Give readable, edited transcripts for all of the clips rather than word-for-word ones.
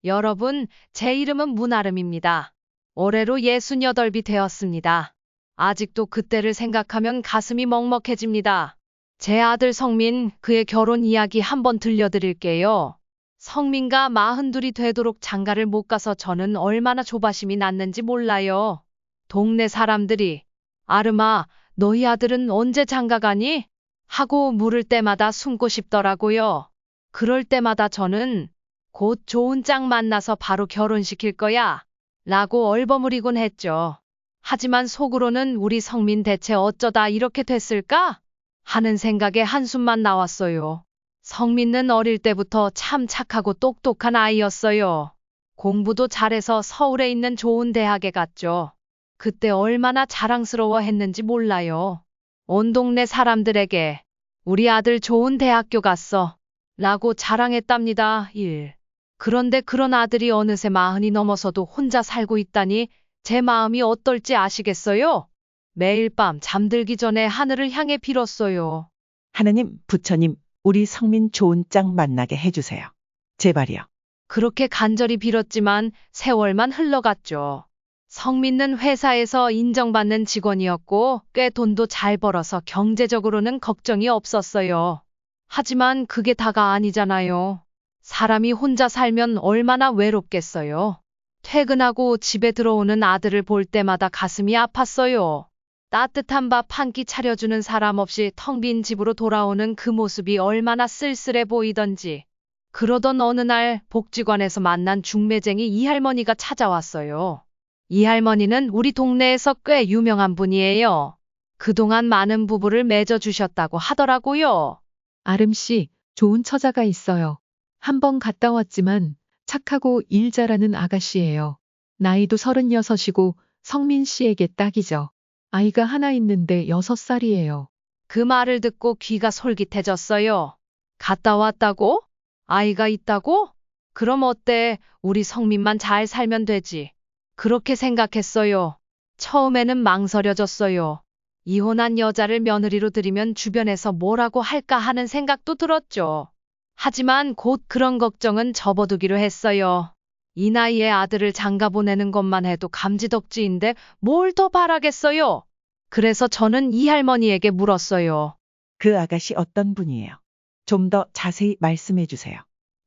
여러분, 제 이름은 문아름입니다. 올해로 68이 되었습니다. 아직도 그때를 생각하면 가슴이 먹먹해집니다. 제 아들 성민, 그의 결혼 이야기 한번 들려드릴게요. 성민과 42이 되도록 장가를 못 가서 저는 얼마나 조바심이 났는지 몰라요. 동네 사람들이 아름아, 너희 아들은 언제 장가 가니? 하고 물을 때마다 숨고 싶더라고요. 그럴 때마다 저는 곧 좋은 짝 만나서 바로 결혼시킬 거야 라고 얼버무리곤 했죠. 하지만 속으로는 우리 성민 대체 어쩌다 이렇게 됐을까? 하는 생각에 한숨만 나왔어요. 성민은 어릴 때부터 참 착하고 똑똑한 아이였어요. 공부도 잘해서 서울에 있는 좋은 대학에 갔죠. 그때 얼마나 자랑스러워 했는지 몰라요. 온 동네 사람들에게 우리 아들 좋은 대학교 갔어 라고 자랑했답니다. 그런데 그런 아들이 어느새 40이 넘어서도 혼자 살고 있다니 제 마음이 어떨지 아시겠어요? 매일 밤 잠들기 전에 하늘을 향해 빌었어요. 하느님, 부처님, 우리 성민 좋은 짝 만나게 해주세요. 제발이요. 그렇게 간절히 빌었지만 세월만 흘러갔죠. 성민은 회사에서 인정받는 직원이었고 꽤 돈도 잘 벌어서 경제적으로는 걱정이 없었어요. 하지만 그게 다가 아니잖아요. 사람이 혼자 살면 얼마나 외롭겠어요. 퇴근하고 집에 들어오는 아들을 볼 때마다 가슴이 아팠어요. 따뜻한 밥 한 끼 차려주는 사람 없이 텅 빈 집으로 돌아오는 그 모습이 얼마나 쓸쓸해 보이던지. 그러던 어느 날 복지관에서 만난 중매쟁이 이 할머니가 찾아왔어요. 이 할머니는 우리 동네에서 꽤 유명한 분이에요. 그동안 많은 부부를 맺어주셨다고 하더라고요. 아름씨, 좋은 처자가 있어요. 한번 갔다 왔지만 착하고 일 잘하는 아가씨예요. 나이도 36이고 성민 씨에게 딱이죠. 아이가 하나 있는데 6살이에요. 그 말을 듣고 귀가 솔깃해졌어요. 갔다 왔다고? 아이가 있다고? 그럼 어때? 우리 성민만 잘 살면 되지. 그렇게 생각했어요. 처음에는 망설여졌어요. 이혼한 여자를 며느리로 들이면 주변에서 뭐라고 할까 하는 생각도 들었죠. 하지만 곧 그런 걱정은 접어두기로 했어요. 이 나이에 아들을 장가 보내는 것만 해도 감지덕지인데 뭘 더 바라겠어요? 그래서 저는 이 할머니에게 물었어요. 그 아가씨 어떤 분이에요? 좀 더 자세히 말씀해 주세요.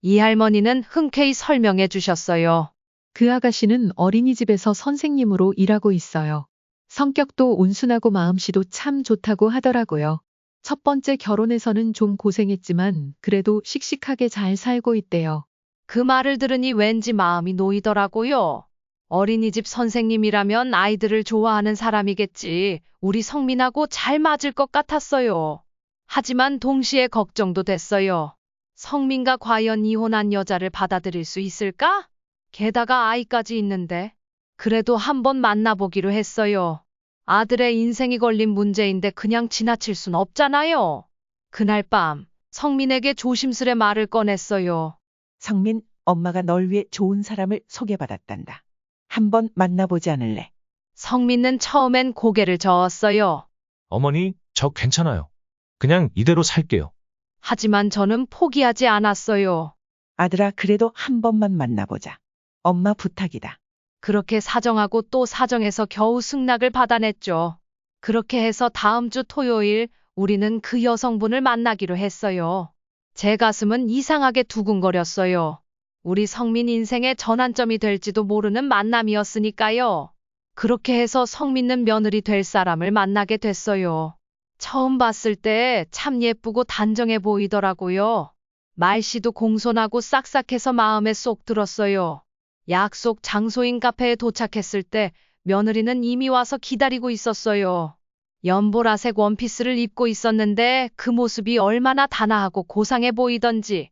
이 할머니는 흔쾌히 설명해 주셨어요. 그 아가씨는 어린이집에서 선생님으로 일하고 있어요. 성격도 온순하고 마음씨도 참 좋다고 하더라고요. 첫 번째 결혼에서는 좀 고생했지만 그래도 씩씩하게 잘 살고 있대요. 그 말을 들으니 왠지 마음이 놓이더라고요. 어린이집 선생님이라면 아이들을 좋아하는 사람이겠지. 우리 성민하고 잘 맞을 것 같았어요. 하지만 동시에 걱정도 됐어요. 성민과 과연 이혼한 여자를 받아들일 수 있을까? 게다가 아이까지 있는데. 그래도 한번 만나보기로 했어요. 아들의 인생이 걸린 문제인데 그냥 지나칠 순 없잖아요. 그날 밤 성민에게 조심스레 말을 꺼냈어요. 성민, 엄마가 널 위해 좋은 사람을 소개받았단다. 한번 만나보지 않을래? 성민은 처음엔 고개를 저었어요. 어머니, 저 괜찮아요. 그냥 이대로 살게요. 하지만 저는 포기하지 않았어요. 아들아, 그래도 한 번만 만나보자. 엄마 부탁이다. 그렇게 사정하고 또 사정해서 겨우 승낙을 받아냈죠. 그렇게 해서 다음 주 토요일 우리는 그 여성분을 만나기로 했어요. 제 가슴은 이상하게 두근거렸어요. 우리 성민 인생의 전환점이 될지도 모르는 만남이었으니까요. 그렇게 해서 성민은 며느리 될 사람을 만나게 됐어요. 처음 봤을 때 참 예쁘고 단정해 보이더라고요. 말씨도 공손하고 싹싹해서 마음에 쏙 들었어요. 약속 장소인 카페에 도착했을 때 며느리는 이미 와서 기다리고 있었어요. 연보라색 원피스를 입고 있었는데 그 모습이 얼마나 단아하고 고상해 보이던지.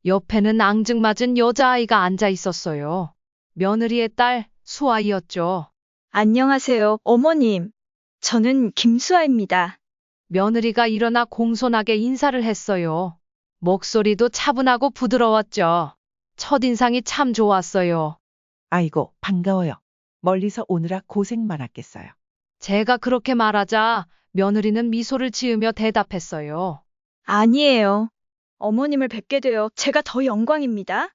옆에는 앙증맞은 여자아이가 앉아 있었어요. 며느리의 딸 수아이였죠. 안녕하세요, 어머님. 저는 김수아입니다. 며느리가 일어나 공손하게 인사를 했어요. 목소리도 차분하고 부드러웠죠. 첫인상이 참 좋았어요. 아이고, 반가워요. 멀리서 오느라 고생 많았겠어요. 제가 그렇게 말하자 며느리는 미소를 지으며 대답했어요. 아니에요. 어머님을 뵙게 되어 제가 더 영광입니다.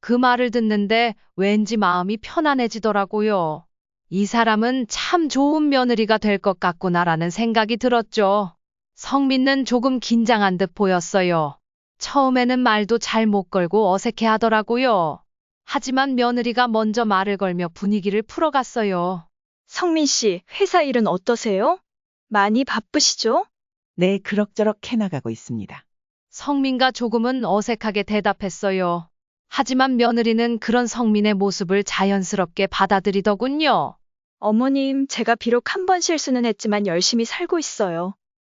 그 말을 듣는데 왠지 마음이 편안해지더라고요. 이 사람은 참 좋은 며느리가 될 것 같구나라는 생각이 들었죠. 성민은 조금 긴장한 듯 보였어요. 처음에는 말도 잘 못 걸고 어색해 하더라고요. 하지만 며느리가 먼저 말을 걸며 분위기를 풀어갔어요. 성민 씨, 회사 일은 어떠세요? 많이 바쁘시죠? 네, 그럭저럭 해나가고 있습니다. 성민과 조금은 어색하게 대답했어요. 하지만 며느리는 그런 성민의 모습을 자연스럽게 받아들이더군요. 어머님, 제가 비록 한 번 실수는 했지만 열심히 살고 있어요.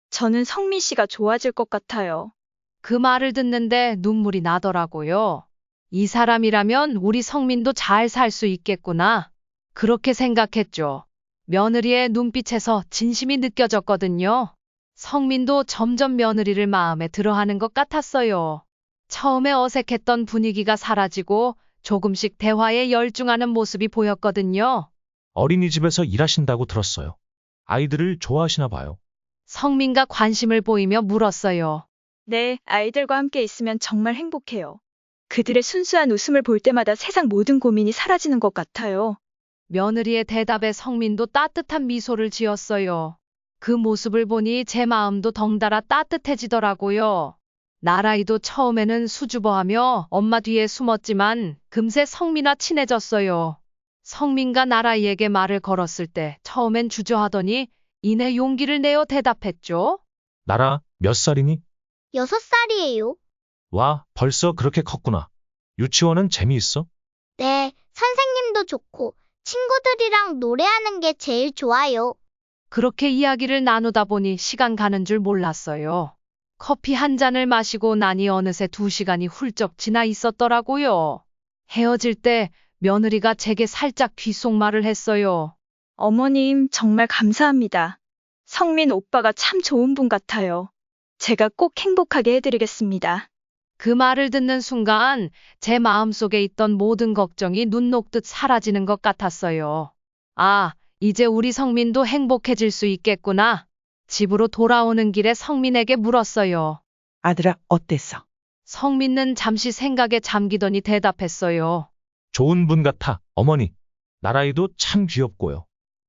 저는 성민 씨가 좋아질 것 같아요. 그 말을 듣는데 눈물이 나더라고요. 이 사람이라면 우리 성민도 잘 살 수 있겠구나. 그렇게 생각했죠. 며느리의 눈빛에서 진심이 느껴졌거든요. 성민도 점점 며느리를 마음에 들어하는 것 같았어요. 처음에 어색했던 분위기가 사라지고 조금씩 대화에 열중하는 모습이 보였거든요. 어린이집에서 일하신다고 들었어요. 아이들을 좋아하시나 봐요. 성민과 관심을 보이며 물었어요. 네, 아이들과 함께 있으면 정말 행복해요. 그들의 순수한 웃음을 볼 때마다 세상 모든 고민이 사라지는 것 같아요. 며느리의 대답에 성민도 따뜻한 미소를 지었어요. 그 모습을 보니 제 마음도 덩달아 따뜻해지더라고요. 나라이도 처음에는 수줍어하며 엄마 뒤에 숨었지만 금세 성민과 친해졌어요. 성민과 나라이에게 말을 걸었을 때 처음엔 주저하더니 이내 용기를 내어 대답했죠. 나라, 몇 살이니? 6살이에요. 와, 벌써 그렇게 컸구나. 유치원은 재미있어? 네, 선생님도 좋고 친구들이랑 노래하는 게 제일 좋아요. 그렇게 이야기를 나누다 보니 시간 가는 줄 몰랐어요. 커피 한 잔을 마시고 나니 어느새 2시간이 훌쩍 지나 있었더라고요. 헤어질 때 며느리가 제게 살짝 귓속말을 했어요. 어머님, 정말 감사합니다. 성민 오빠가 참 좋은 분 같아요. 제가 꼭 행복하게 해드리겠습니다. 그 말을 듣는 순간 제 마음속에 있던 모든 걱정이 눈 녹듯 사라지는 것 같았어요. 아, 이제 우리 성민도 행복해질 수 있겠구나. 집으로 돌아오는 길에 성민에게 물었어요. 아들아, 어땠어? 성민은 잠시 생각에 잠기더니 대답했어요. 좋은 분 같아, 어머니. 나라이도 참 귀엽고요.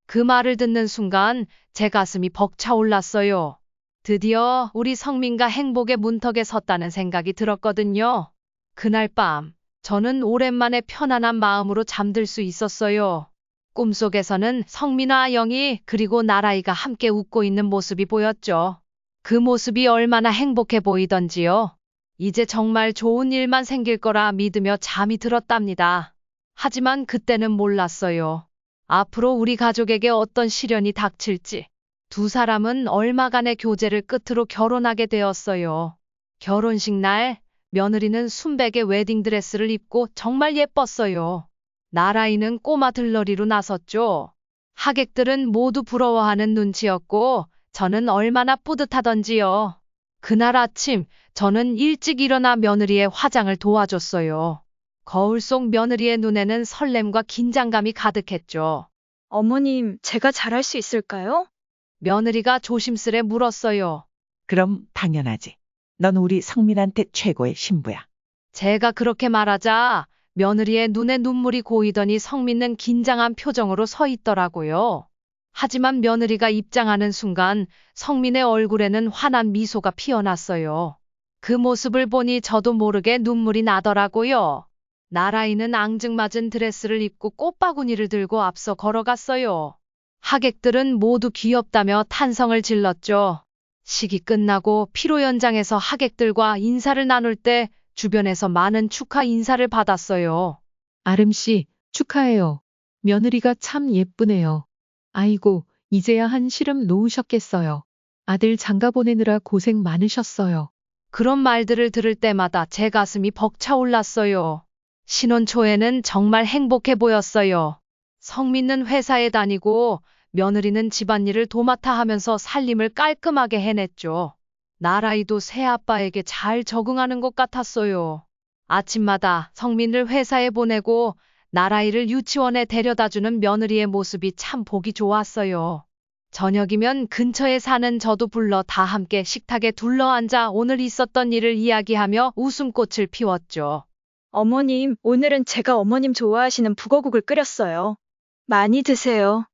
그 말을 듣는 순간 제 가슴이 벅차올랐어요. 드디어 우리 성민과 행복의 문턱에 섰다는 생각이 들었거든요. 그날 밤, 저는 오랜만에 편안한 마음으로 잠들 수 있었어요. 꿈속에서는 성민아 영희 그리고 나라이가 함께 웃고 있는 모습이 보였죠. 그 모습이 얼마나 행복해 보이던지요. 이제 정말 좋은 일만 생길 거라 믿으며 잠이 들었답니다. 하지만 그때는 몰랐어요. 앞으로 우리 가족에게 어떤 시련이 닥칠지. 두 사람은 얼마간의 교제를 끝으로 결혼하게 되었어요. 결혼식 날, 며느리는 순백의 웨딩드레스를 입고 정말 예뻤어요. 나라이는 꼬마 들러리로 나섰죠. 하객들은 모두 부러워하는 눈치였고 저는 얼마나 뿌듯하던지요. 그날 아침 저는 일찍 일어나 며느리의 화장을 도와줬어요. 거울 속 며느리의 눈에는 설렘과 긴장감이 가득했죠. 어머님, 제가 잘할 수 있을까요? 며느리가 조심스레 물었어요. 그럼 당연하지. 넌 우리 성민한테 최고의 신부야. 제가 그렇게 말하자 며느리의 눈에 눈물이 고이더니 성민은 긴장한 표정으로 서 있더라고요. 하지만 며느리가 입장하는 순간 성민의 얼굴에는 환한 미소가 피어났어요. 그 모습을 보니 저도 모르게 눈물이 나더라고요. 나라이는 앙증맞은 드레스를 입고 꽃바구니를 들고 앞서 걸어갔어요. 하객들은 모두 귀엽다며 탄성을 질렀죠. 식이 끝나고 피로 연장해서 하객들과 인사를 나눌 때 주변에서 많은 축하 인사를 받았어요. 아름 씨, 축하해요. 며느리가 참 예쁘네요. 아이고, 이제야 한 시름 놓으셨겠어요. 아들 장가 보내느라 고생 많으셨어요. 그런 말들을 들을 때마다 제 가슴이 벅차올랐어요. 신혼 초에는 정말 행복해 보였어요. 성민은 회사에 다니고 며느리는 집안일을 도맡아 하면서 살림을 깔끔하게 해냈죠. 나라이도 새아빠에게 잘 적응하는 것 같았어요. 아침마다 성민을 회사에 보내고 나라이를 유치원에 데려다주는 며느리의 모습이 참 보기 좋았어요. 저녁이면 근처에 사는 저도 불러 다 함께 식탁에 둘러앉아 오늘 있었던 일을 이야기하며 웃음꽃을 피웠죠. 어머님, 오늘은 제가 어머님 좋아하시는 북어국을 끓였어요. 많이 드세요.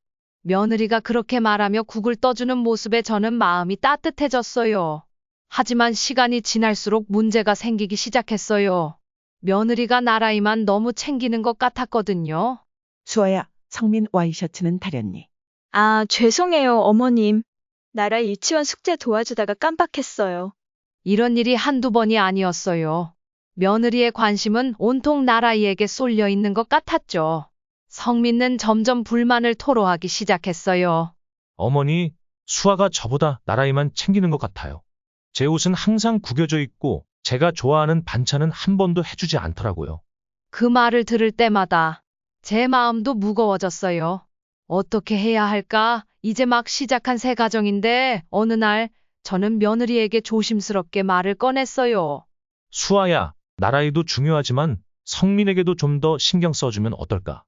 며느리가 그렇게 말하며 국을 떠주는 모습에 저는 마음이 따뜻해졌어요. 하지만 시간이 지날수록 문제가 생기기 시작했어요. 며느리가 나라이만 너무 챙기는 것 같았거든요. 수아야, 성민 와이셔츠는 다렸니? 아, 죄송해요, 어머님. 나라 유치원 숙제 도와주다가 깜빡했어요. 이런 일이 한두 번이 아니었어요. 며느리의 관심은 온통 나라이에게 쏠려 있는 것 같았죠. 성민은 점점 불만을 토로하기 시작했어요. 어머니, 수아가 저보다 나라이만 챙기는 것 같아요. 제 옷은 항상 구겨져 있고 제가 좋아하는 반찬은 한 번도 해주지 않더라고요. 그 말을 들을 때마다 제 마음도 무거워졌어요. 어떻게 해야 할까? 이제 막 시작한 새 가정인데 어느 날 저는 며느리에게 조심스럽게 말을 꺼냈어요. 수아야, 나라이도 중요하지만 성민에게도 좀 더 신경 써주면 어떨까?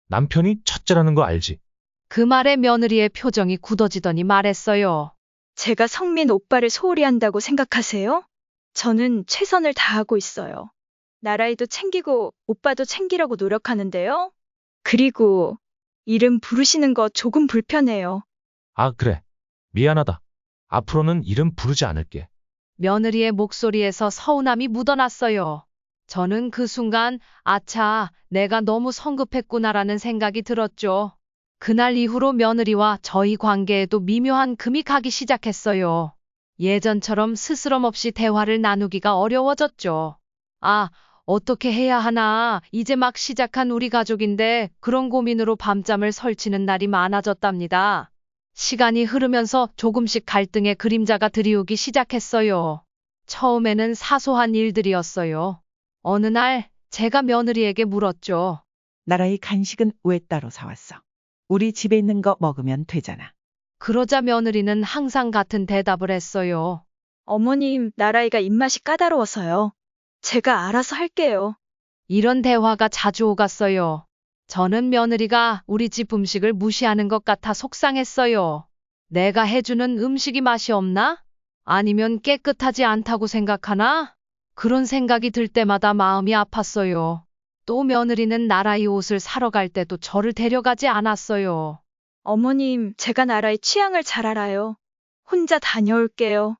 남편이 첫째라는 거 알지? 그 말에 며느리의 표정이 굳어지더니 말했어요. 제가 성민 오빠를 소홀히 한다고 생각하세요? 저는 최선을 다하고 있어요. 나라이도 챙기고 오빠도 챙기려고 노력하는데요. 그리고 이름 부르시는 거 조금 불편해요. 아, 그래. 미안하다. 앞으로는 이름 부르지 않을게. 며느리의 목소리에서 서운함이 묻어났어요. 저는 그 순간, 아차, 내가 너무 성급했구나라는 생각이 들었죠. 그날 이후로 며느리와 저희 관계에도 미묘한 금이 가기 시작했어요. 예전처럼 스스럼 없이 대화를 나누기가 어려워졌죠. 아, 어떻게 해야 하나, 이제 막 시작한 우리 가족인데 그런 고민으로 밤잠을 설치는 날이 많아졌답니다. 시간이 흐르면서 조금씩 갈등의 그림자가 드리우기 시작했어요. 처음에는 사소한 일들이었어요. 어느 날 제가 며느리에게 물었죠. 나라의 간식은 왜 따로 사왔어? 우리 집에 있는 거 먹으면 되잖아. 그러자 며느리는 항상 같은 대답을 했어요. 어머님, 나라이가 입맛이 까다로워서요. 제가 알아서 할게요. 이런 대화가 자주 오갔어요. 저는 며느리가 우리 집 음식을 무시하는 것 같아 속상했어요. 내가 해주는 음식이 맛이 없나? 아니면 깨끗하지 않다고 생각하나? 그런 생각이 들 때마다 마음이 아팠어요. 또 며느리는 나라이 옷을 사러 갈 때도 저를 데려가지 않았어요. 어머님, 제가 나라의 취향을 잘 알아요. 혼자 다녀올게요.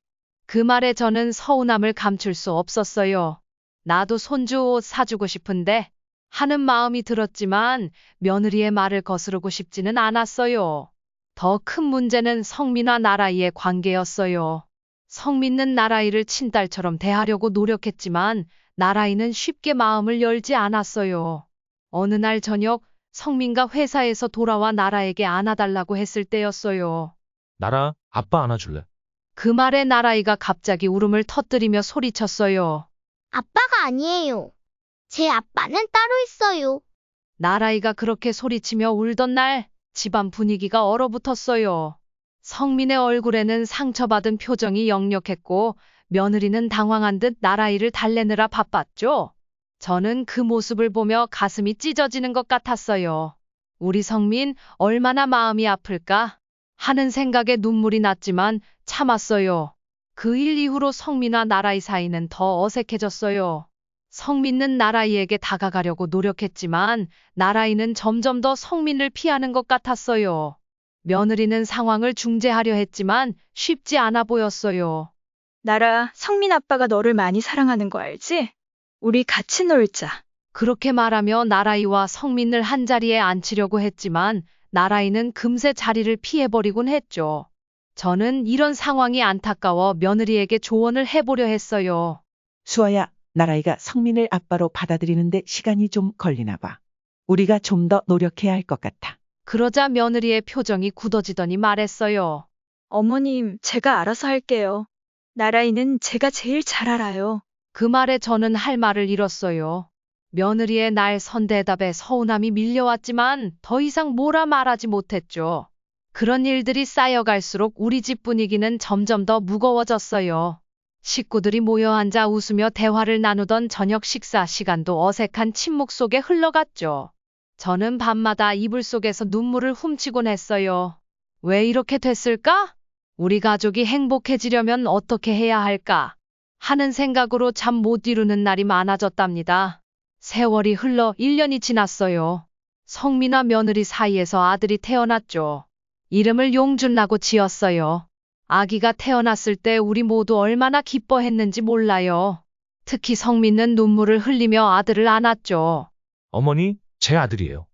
그 말에 저는 서운함을 감출 수 없었어요. 나도 손주 옷 사주고 싶은데 하는 마음이 들었지만 며느리의 말을 거스르고 싶지는 않았어요. 더 큰 문제는 성민과 나라이의 관계였어요. 성민은 나라이를 친딸처럼 대하려고 노력했지만 나라이는 쉽게 마음을 열지 않았어요. 어느 날 저녁 성민과 회사에서 돌아와 나라에게 안아달라고 했을 때였어요. 나라, 아빠 안아줄래? 그 말에 나라이가 갑자기 울음을 터뜨리며 소리쳤어요. 아빠가 아니에요. 제 아빠는 따로 있어요. 나라이가 그렇게 소리치며 울던 날 집안 분위기가 얼어붙었어요. 성민의 얼굴에는 상처받은 표정이 역력했고 며느리는 당황한 듯 나라이를 달래느라 바빴죠. 저는 그 모습을 보며 가슴이 찢어지는 것 같았어요. 우리 성민 얼마나 마음이 아플까 하는 생각에 눈물이 났지만 참았어요. 그 일 이후로 성민과 나라이 사이는 더 어색해졌어요. 성민은 나라이에게 다가가려고 노력했지만 나라이는 점점 더 성민을 피하는 것 같았어요. 며느리는 상황을 중재하려 했지만 쉽지 않아 보였어요. 나라, 성민 아빠가 너를 많이 사랑하는 거 알지? 우리 같이 놀자. 그렇게 말하며 나라이와 성민을 한자리에 앉히려고 했지만 나라이는 금세 자리를 피해버리곤 했죠. 저는 이런 상황이 안타까워 며느리에게 조언을 해보려 했어요. 수아야, 나라이가 성민을 아빠로 받아들이는데 시간이 좀 걸리나 봐. 우리가 좀 더 노력해야 할 것 같아. 그러자 며느리의 표정이 굳어지더니 말했어요. 어머님, 제가 알아서 할게요. 나라이는 제가 제일 잘 알아요. 그 말에 저는 할 말을 잃었어요. 며느리의 날 선 대답에 서운함이 밀려왔지만 더 이상 뭐라 말하지 못했죠. 그런 일들이 쌓여갈수록 우리 집 분위기는 점점 더 무거워졌어요. 식구들이 모여 앉아 웃으며 대화를 나누던 저녁 식사 시간도 어색한 침묵 속에 흘러갔죠. 저는 밤마다 이불 속에서 눈물을 훔치곤 했어요. 왜 이렇게 됐을까? 우리 가족이 행복해지려면 어떻게 해야 할까? 하는 생각으로 잠 못 이루는 날이 많아졌답니다. 세월이 흘러 1년이 지났어요. 성민아 며느리 사이에서 아들이 태어났죠. 이름을 용준라고 지었어요. 아기가 태어났을 때 우리 모두 얼마나 기뻐했는지 몰라요. 특히 성민은 눈물을 흘리며 아들을 안았죠. 어머니, 제 아들이에요.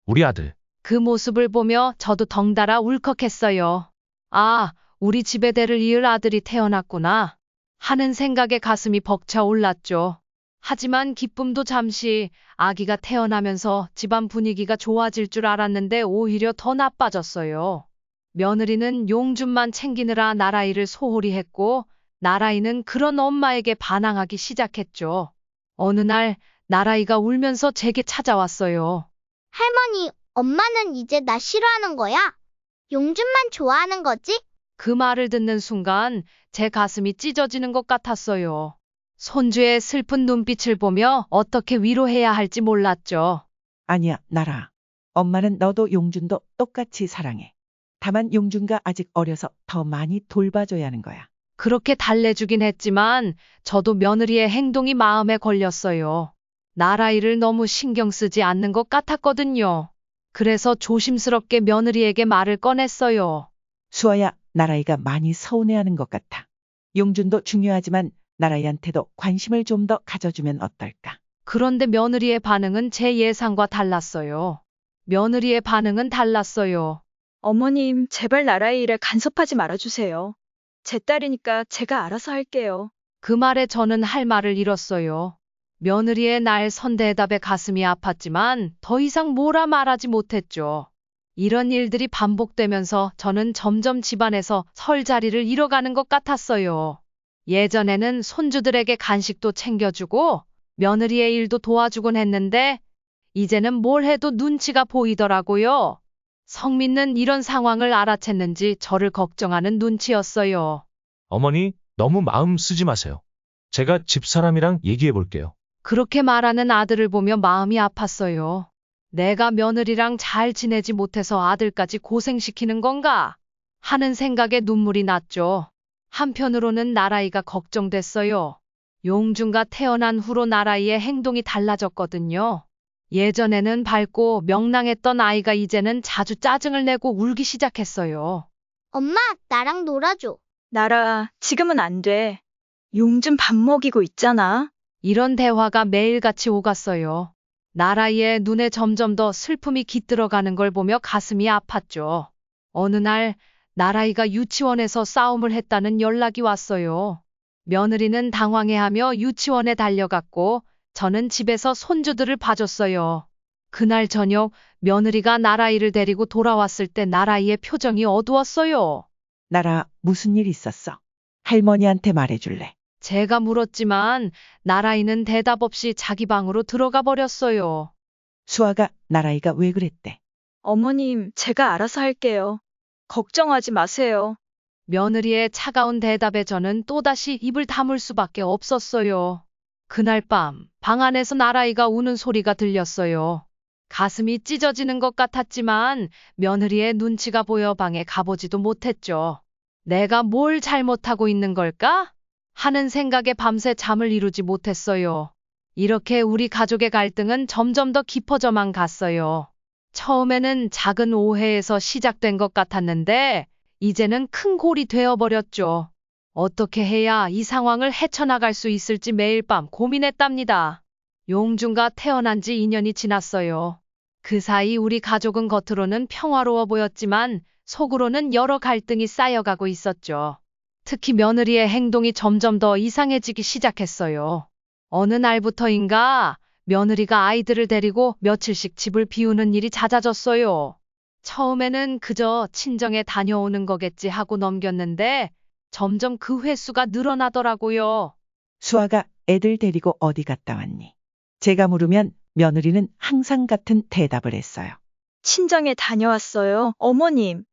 우리 아들. 그 모습을 보며 저도 덩달아 울컥했어요. 아, 우리 집의 대를 이을 아들이 태어났구나 하는 생각에 가슴이 벅차 올랐죠. 하지만 기쁨도 잠시, 아기가 태어나면서 집안 분위기가 좋아질 줄 알았는데 오히려 더 나빠졌어요. 며느리는 용준만 챙기느라 나라이를 소홀히 했고, 나라이는 그런 엄마에게 반항하기 시작했죠. 어느 날 나라이가 울면서 제게 찾아왔어요. 할머니, 엄마는 이제 나 싫어하는 거야? 용준만 좋아하는 거지? 그 말을 듣는 순간 제 가슴이 찢어지는 것 같았어요. 손주의 슬픈 눈빛을 보며 어떻게 위로해야 할지 몰랐죠. 아니야, 나라. 엄마는 너도 용준도 똑같이 사랑해. 다만 용준가 아직 어려서 더 많이 돌봐줘야 하는 거야. 그렇게 달래주긴 했지만 저도 며느리의 행동이 마음에 걸렸어요. 나라이를 너무 신경 쓰지 않는 것 같았거든요. 그래서 조심스럽게 며느리에게 말을 꺼냈어요. 수아야, 나라이가 많이 서운해하는 것 같아. 용준도 중요하지만 나라이한테도 관심을 좀 더 가져주면 어떨까? 그런데 며느리의 반응은 제 예상과 달랐어요. 며느리의 반응은 달랐어요. 어머님, 제발 나라의 일에 간섭하지 말아주세요. 제 딸이니까 제가 알아서 할게요. 그 말에 저는 할 말을 잃었어요. 며느리의 날 선대답에 가슴이 아팠지만 더 이상 뭐라 말하지 못했죠. 이런 일들이 반복되면서 저는 점점 집안에서 설 자리를 잃어가는 것 같았어요. 예전에는 손주들에게 간식도 챙겨주고 며느리의 일도 도와주곤 했는데 이제는 뭘 해도 눈치가 보이더라고요. 성민은 이런 상황을 알아챘는지 저를 걱정하는 눈치였어요. 어머니, 너무 마음 쓰지 마세요. 제가 집사람이랑 얘기해 볼게요. 그렇게 말하는 아들을 보며 마음이 아팠어요. 내가 며느리랑 잘 지내지 못해서 아들까지 고생시키는 건가? 하는 생각에 눈물이 났죠. 한편으로는 나라이가 걱정됐어요. 용준가 태어난 후로 나라이의 행동이 달라졌거든요. 예전에는 밝고 명랑했던 아이가 이제는 자주 짜증을 내고 울기 시작했어요. 엄마, 나랑 놀아줘. 나라, 지금은 안 돼. 용준 밥 먹이고 있잖아. 이런 대화가 매일같이 오갔어요. 나라이의 눈에 점점 더 슬픔이 깃들어가는 걸 보며 가슴이 아팠죠. 어느 날 나라이가 유치원에서 싸움을 했다는 연락이 왔어요. 며느리는 당황해하며 유치원에 달려갔고 저는 집에서 손주들을 봐줬어요. 그날 저녁 며느리가 나라이를 데리고 돌아왔을 때 나라이의 표정이 어두웠어요. 나라, 무슨 일 있었어? 할머니한테 말해줄래? 제가 물었지만 나라이는 대답 없이 자기 방으로 들어가 버렸어요. 수아가 나라이가 왜 그랬대? 어머님, 제가 알아서 할게요. 걱정하지 마세요. 며느리의 차가운 대답에 저는 또다시 입을 다물 수밖에 없었어요. 그날 밤, 방 안에서 나라이가 우는 소리가 들렸어요. 가슴이 찢어지는 것 같았지만 며느리의 눈치가 보여 방에 가보지도 못했죠. 내가 뭘 잘못하고 있는 걸까? 하는 생각에 밤새 잠을 이루지 못했어요. 이렇게 우리 가족의 갈등은 점점 더 깊어져만 갔어요. 처음에는 작은 오해에서 시작된 것 같았는데 이제는 큰 골이 되어버렸죠. 어떻게 해야 이 상황을 헤쳐나갈 수 있을지 매일 밤 고민했답니다. 용준가 태어난 지 2년이 지났어요. 그 사이 우리 가족은 겉으로는 평화로워 보였지만 속으로는 여러 갈등이 쌓여가고 있었죠. 특히 며느리의 행동이 점점 더 이상해지기 시작했어요. 어느 날부터인가 며느리가 아이들을 데리고 며칠씩 집을 비우는 일이 잦아졌어요. 처음에는 그저 친정에 다녀오는 거겠지 하고 넘겼는데 점점 그 횟수가 늘어나더라고요. 수아가 애들 데리고 어디 갔다 왔니? 제가 물으면 며느리는 항상 같은 대답을 했어요. 친정에 다녀왔어요. 어머님,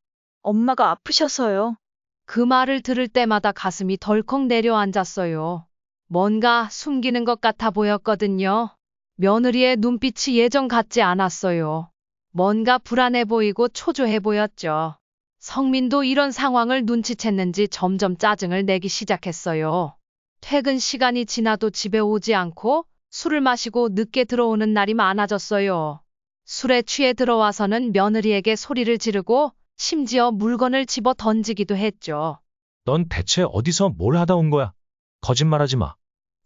엄마가 아프셔서요. 그 말을 들을 때마다 가슴이 덜컥 내려앉았어요. 뭔가 숨기는 것 같아 보였거든요. 며느리의 눈빛이 예전 같지 않았어요. 뭔가 불안해 보이고 초조해 보였죠. 성민도 이런 상황을 눈치챘는지 점점 짜증을 내기 시작했어요. 퇴근 시간이 지나도 집에 오지 않고 술을 마시고 늦게 들어오는 날이 많아졌어요. 술에 취해 들어와서는 며느리에게 소리를 지르고 심지어 물건을 집어 던지기도 했죠. 넌 대체 어디서 뭘 하다 온 거야? 거짓말하지 마.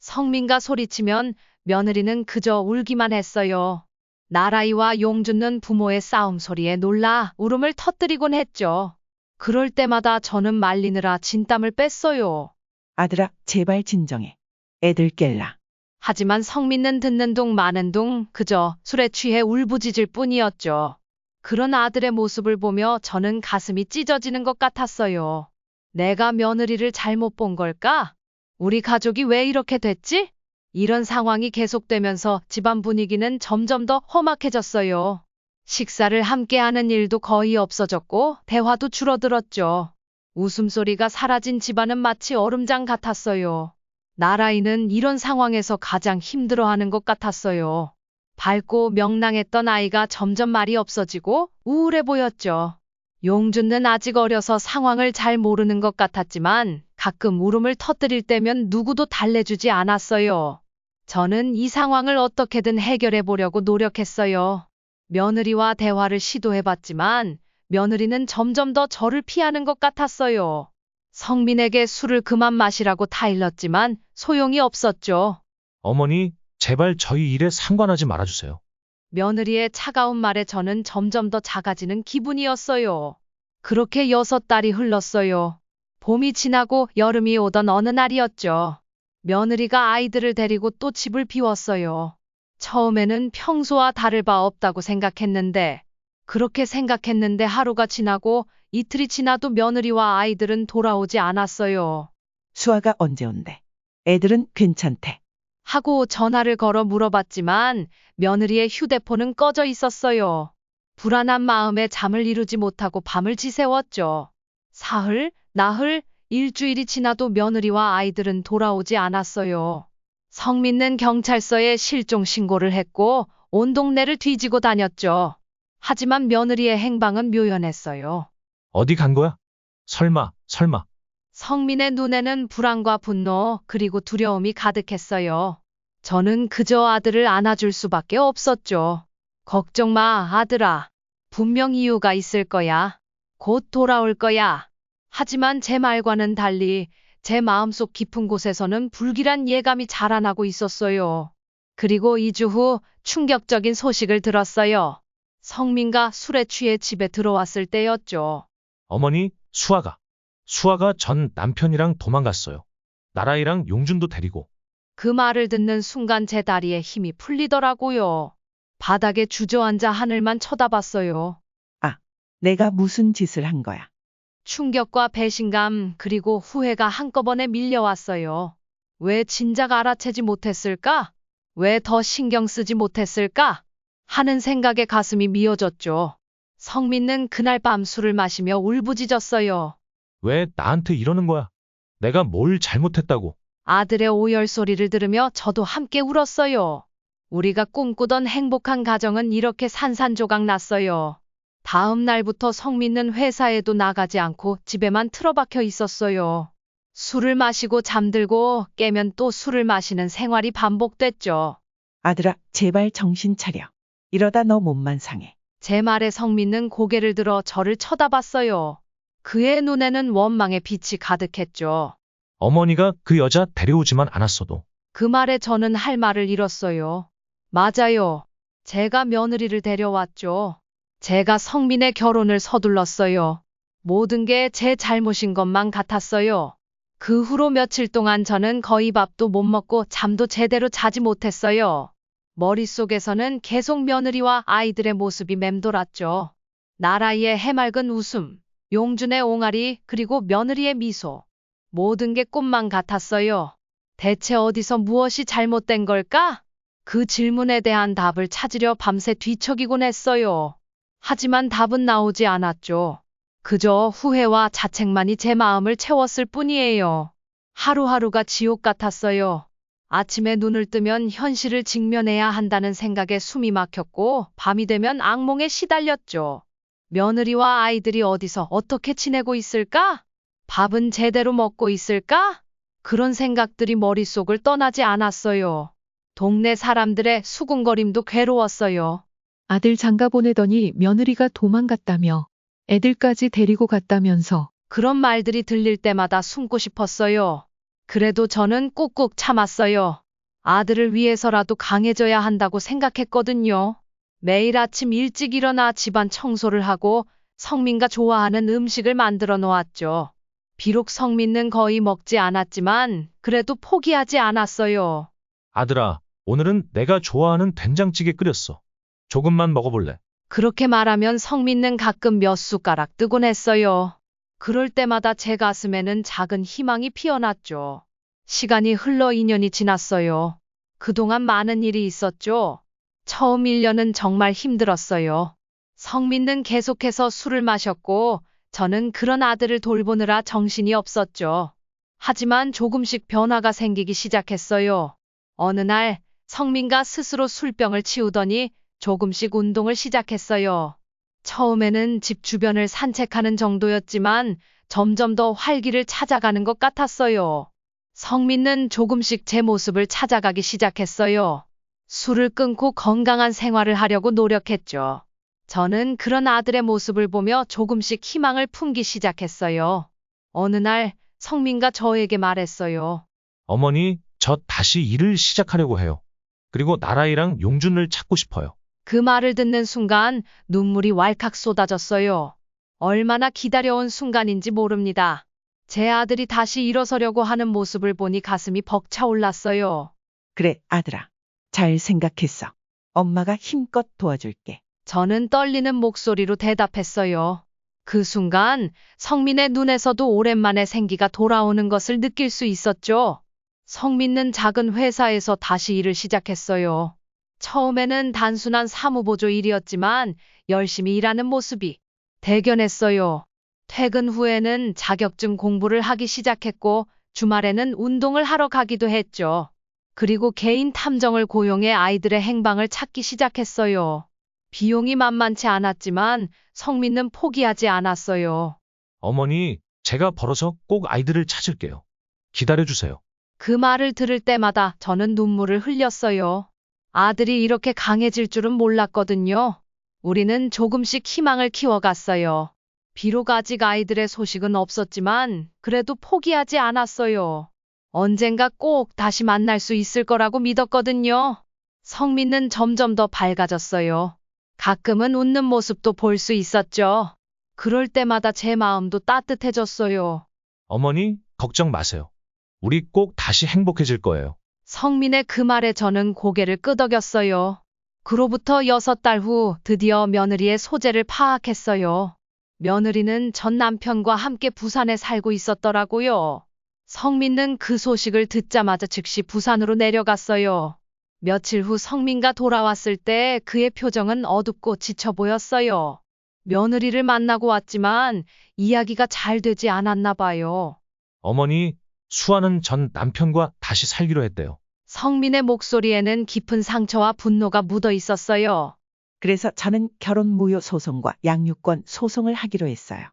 성민과 소리치면 며느리는 그저 울기만 했어요. 나라이와 용준는 부모의 싸움 소리에 놀라 울음을 터뜨리곤 했죠. 그럴 때마다 저는 말리느라 진땀을 뺐어요. 아들아, 제발 진정해. 애들 깰라. 하지만 성민은 듣는 둥 마는 둥 그저 술에 취해 울부짖을 뿐이었죠. 그런 아들의 모습을 보며 저는 가슴이 찢어지는 것 같았어요. 내가 며느리를 잘못 본 걸까? 우리 가족이 왜 이렇게 됐지? 이런 상황이 계속되면서 집안 분위기는 점점 더 험악해졌어요. 식사를 함께 하는 일도 거의 없어졌고 대화도 줄어들었죠. 웃음소리가 사라진 집안은 마치 얼음장 같았어요. 나라이는 이런 상황에서 가장 힘들어하는 것 같았어요. 밝고 명랑했던 아이가 점점 말이 없어지고 우울해 보였죠. 용준은 아직 어려서 상황을 잘 모르는 것 같았지만 가끔 울음을 터뜨릴 때면 누구도 달래주지 않았어요. 저는 이 상황을 어떻게든 해결해 보려고 노력했어요. 며느리와 대화를 시도해봤지만 며느리는 점점 더 저를 피하는 것 같았어요. 성민에게 술을 그만 마시라고 타일렀지만 소용이 없었죠. 어머니, 제발 저희 일에 상관하지 말아주세요. 며느리의 차가운 말에 저는 점점 더 작아지는 기분이었어요. 그렇게 6달이 흘렀어요. 봄이 지나고 여름이 오던 어느 날이었죠. 며느리가 아이들을 데리고 또 집을 비웠어요. 처음에는 평소와 다를 바 없다고 생각했는데, 그렇게 생각했는데 하루가 지나고 이틀이 지나도 며느리와 아이들은 돌아오지 않았어요. 수아가 언제 온대? 애들은 괜찮대. 하고 전화를 걸어 물어봤지만 며느리의 휴대폰은 꺼져 있었어요. 불안한 마음에 잠을 이루지 못하고 밤을 지새웠죠. 사흘, 나흘, 일주일이 지나도 며느리와 아이들은 돌아오지 않았어요. 성민은 경찰서에 실종 신고를 했고 온 동네를 뒤지고 다녔죠. 하지만 며느리의 행방은 묘연했어요. 어디 간 거야? 설마. 성민의 눈에는 불안과 분노 그리고 두려움이 가득했어요. 저는 그저 아들을 안아줄 수밖에 없었죠. 걱정 마, 아들아. 분명 이유가 있을 거야. 곧 돌아올 거야. 하지만 제 말과는 달리 제 마음속 깊은 곳에서는 불길한 예감이 자라나고 있었어요. 그리고 2주 후 충격적인 소식을 들었어요. 성민과 술에 취해 집에 들어왔을 때였죠. 어머니, 수아가 전 남편이랑 도망갔어요. 나라이랑 용준도 데리고. 그 말을 듣는 순간 제 다리에 힘이 풀리더라고요. 바닥에 주저앉아 하늘만 쳐다봤어요. 내가 무슨 짓을 한 거야? 충격과 배신감 그리고 후회가 한꺼번에 밀려왔어요. 왜 진작 알아채지 못했을까? 왜 더 신경 쓰지 못했을까? 하는 생각에 가슴이 미어졌죠. 성민은 그날 밤 술을 마시며 울부짖었어요. 왜 나한테 이러는 거야? 내가 뭘 잘못했다고. 아들의 오열 소리를 들으며 저도 함께 울었어요. 우리가 꿈꾸던 행복한 가정은 이렇게 산산조각 났어요. 다음 날부터 성민은 회사에도 나가지 않고 집에만 틀어박혀 있었어요. 술을 마시고 잠들고 깨면 또 술을 마시는 생활이 반복됐죠. 아들아, 제발 정신 차려. 이러다 너 몸만 상해. 제 말에 성민은 고개를 들어 저를 쳐다봤어요. 그의 눈에는 원망의 빛이 가득했죠. 어머니가 그 여자 데려오지만 않았어도. 그 말에 저는 할 말을 잃었어요. 맞아요. 제가 며느리를 데려왔죠. 제가 성민의 결혼을 서둘렀어요. 모든 게 제 잘못인 것만 같았어요. 그 후로 며칠 동안 저는 거의 밥도 못 먹고 잠도 제대로 자지 못했어요. 머릿속에서는 계속 며느리와 아이들의 모습이 맴돌았죠. 나라이의 해맑은 웃음, 용준의 옹알이, 그리고 며느리의 미소. 모든 게 꿈만 같았어요. 대체 어디서 무엇이 잘못된 걸까? 그 질문에 대한 답을 찾으려 밤새 뒤척이곤 했어요. 하지만 답은 나오지 않았죠. 그저 후회와 자책만이 제 마음을 채웠을 뿐이에요. 하루하루가 지옥 같았어요. 아침에 눈을 뜨면 현실을 직면해야 한다는 생각에 숨이 막혔고 밤이 되면 악몽에 시달렸죠. 며느리와 아이들이 어디서 어떻게 지내고 있을까? 밥은 제대로 먹고 있을까? 그런 생각들이 머릿속을 떠나지 않았어요. 동네 사람들의 수군거림도 괴로웠어요. 아들 장가 보내더니 며느리가 도망갔다며. 애들까지 데리고 갔다면서. 그런 말들이 들릴 때마다 숨고 싶었어요. 그래도 저는 꾹꾹 참았어요. 아들을 위해서라도 강해져야 한다고 생각했거든요. 매일 아침 일찍 일어나 집안 청소를 하고 성민가 좋아하는 음식을 만들어 놓았죠. 비록 성민은 거의 먹지 않았지만 그래도 포기하지 않았어요. 아들아, 오늘은 내가 좋아하는 된장찌개 끓였어. 조금만 먹어볼래? 그렇게 말하면 성민은 가끔 몇 숟가락 뜨곤 했어요. 그럴 때마다 제 가슴에는 작은 희망이 피어났죠. 시간이 흘러 2년이 지났어요. 그동안 많은 일이 있었죠. 처음 1년은 정말 힘들었어요. 성민은 계속해서 술을 마셨고 저는 그런 아들을 돌보느라 정신이 없었죠. 하지만 조금씩 변화가 생기기 시작했어요. 어느 날 성민가 스스로 술병을 치우더니 조금씩 운동을 시작했어요. 처음에는 집 주변을 산책하는 정도였지만 점점 더 활기를 찾아가는 것 같았어요. 성민은 조금씩 제 모습을 찾아가기 시작했어요. 술을 끊고 건강한 생활을 하려고 노력했죠. 저는 그런 아들의 모습을 보며 조금씩 희망을 품기 시작했어요. 어느 날 성민가 저에게 말했어요. 어머니, 저 다시 일을 시작하려고 해요. 그리고 나라이랑 용준을 찾고 싶어요. 그 말을 듣는 순간 눈물이 왈칵 쏟아졌어요. 얼마나 기다려온 순간인지 모릅니다. 제 아들이 다시 일어서려고 하는 모습을 보니 가슴이 벅차올랐어요. 그래, 아들아. 잘 생각했어. 엄마가 힘껏 도와줄게. 저는 떨리는 목소리로 대답했어요. 그 순간 성민의 눈에서도 오랜만에 생기가 돌아오는 것을 느낄 수 있었죠. 성민은 작은 회사에서 다시 일을 시작했어요. 처음에는 단순한 사무보조 일이었지만 열심히 일하는 모습이 대견했어요. 퇴근 후에는 자격증 공부를 하기 시작했고 주말에는 운동을 하러 가기도 했죠. 그리고 개인 탐정을 고용해 아이들의 행방을 찾기 시작했어요. 비용이 만만치 않았지만 성민은 포기하지 않았어요. 어머니, 제가 벌어서 꼭 아이들을 찾을게요. 기다려주세요. 그 말을 들을 때마다 저는 눈물을 흘렸어요. 아들이 이렇게 강해질 줄은 몰랐거든요. 우리는 조금씩 희망을 키워갔어요. 비록 아직 아이들의 소식은 없었지만 그래도 포기하지 않았어요. 언젠가 꼭 다시 만날 수 있을 거라고 믿었거든요. 성민은 점점 더 밝아졌어요. 가끔은 웃는 모습도 볼 수 있었죠. 그럴 때마다 제 마음도 따뜻해졌어요. 어머니, 걱정 마세요. 우리 꼭 다시 행복해질 거예요. 성민의 그 말에 저는 고개를 끄덕였어요. 그로부터 6달 후 드디어 며느리의 소재를 파악했어요. 며느리는 전 남편과 함께 부산에 살고 있었더라고요. 성민은 그 소식을 듣자마자 즉시 부산으로 내려갔어요. 며칠 후 성민가 돌아왔을 때 그의 표정은 어둡고 지쳐 보였어요. 며느리를 만나고 왔지만 이야기가 잘 되지 않았나 봐요. 어머니, 수아는 전 남편과 다시 살기로 했대요. 성민의 목소리에는 깊은 상처와 분노가 묻어 있었어요. 그래서 저는 결혼 무효 소송과 양육권 소송을 하기로 했어요.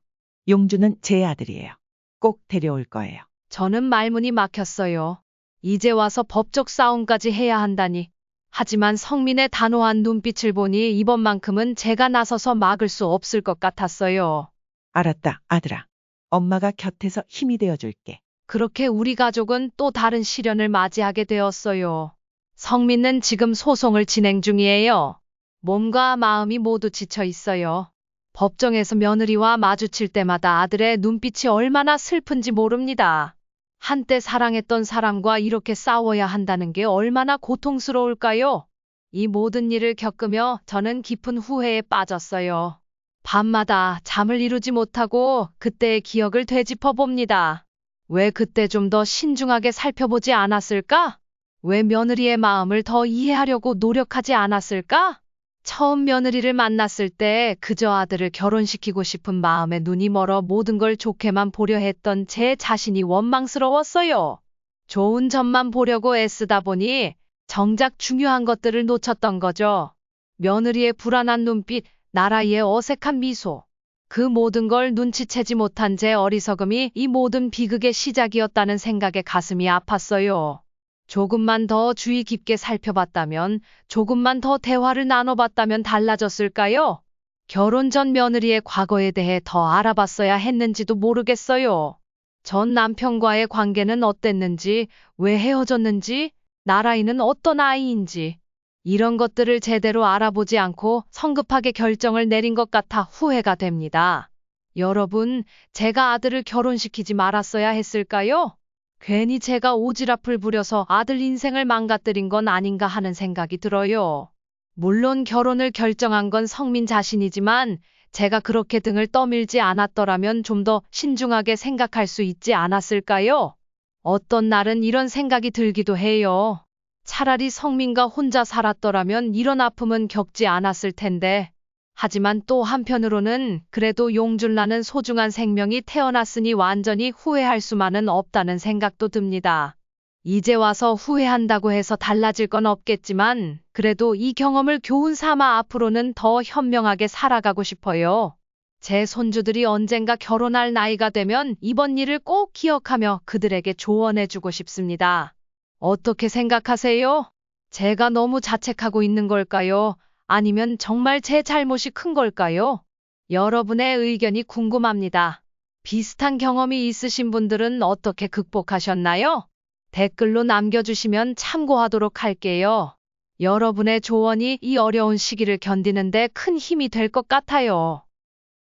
용준은 제 아들이에요. 꼭 데려올 거예요. 저는 말문이 막혔어요. 이제 와서 법적 싸움까지 해야 한다니. 하지만 성민의 단호한 눈빛을 보니 이번만큼은 제가 나서서 막을 수 없을 것 같았어요. 알았다, 아들아. 엄마가 곁에서 힘이 되어줄게. 그렇게 우리 가족은 또 다른 시련을 맞이하게 되었어요. 성민은 지금 소송을 진행 중이에요. 몸과 마음이 모두 지쳐 있어요. 법정에서 며느리와 마주칠 때마다 아들의 눈빛이 얼마나 슬픈지 모릅니다. 한때 사랑했던 사람과 이렇게 싸워야 한다는 게 얼마나 고통스러울까요? 이 모든 일을 겪으며 저는 깊은 후회에 빠졌어요. 밤마다 잠을 이루지 못하고 그때의 기억을 되짚어 봅니다. 왜 그때 좀 더 신중하게 살펴보지 않았을까? 왜 며느리의 마음을 더 이해하려고 노력하지 않았을까? 처음 며느리를 만났을 때 그저 아들을 결혼시키고 싶은 마음에 눈이 멀어 모든 걸 좋게만 보려 했던 제 자신이 원망스러웠어요. 좋은 점만 보려고 애쓰다 보니 정작 중요한 것들을 놓쳤던 거죠. 며느리의 불안한 눈빛, 나라이의 어색한 미소. 그 모든 걸 눈치채지 못한 제 어리석음이 이 모든 비극의 시작이었다는 생각에 가슴이 아팠어요. 조금만 더 주의 깊게 살펴봤다면, 조금만 더 대화를 나눠봤다면 달라졌을까요? 결혼 전 며느리의 과거에 대해 더 알아봤어야 했는지도 모르겠어요. 전 남편과의 관계는 어땠는지, 왜 헤어졌는지, 나라이는 어떤 아이인지, 이런 것들을 제대로 알아보지 않고 성급하게 결정을 내린 것 같아 후회가 됩니다. 여러분, 제가 아들을 결혼시키지 말았어야 했을까요? 괜히 제가 오지랖을 부려서 아들 인생을 망가뜨린 건 아닌가 하는 생각이 들어요. 물론 결혼을 결정한 건 성민 자신이지만 제가 그렇게 등을 떠밀지 않았더라면 좀 더 신중하게 생각할 수 있지 않았을까요? 어떤 날은 이런 생각이 들기도 해요. 차라리 성민과 혼자 살았더라면 이런 아픔은 겪지 않았을 텐데. 하지만 또 한편으로는 그래도 용준라는 소중한 생명이 태어났으니 완전히 후회할 수만은 없다는 생각도 듭니다. 이제 와서 후회한다고 해서 달라질 건 없겠지만 그래도 이 경험을 교훈 삼아 앞으로는 더 현명하게 살아가고 싶어요. 제 손주들이 언젠가 결혼할 나이가 되면 이번 일을 꼭 기억하며 그들에게 조언해주고 싶습니다. 어떻게 생각하세요? 제가 너무 자책하고 있는 걸까요? 아니면 정말 제 잘못이 큰 걸까요? 여러분의 의견이 궁금합니다. 비슷한 경험이 있으신 분들은 어떻게 극복하셨나요? 댓글로 남겨주시면 참고하도록 할게요. 여러분의 조언이 이 어려운 시기를 견디는데 큰 힘이 될 것 같아요.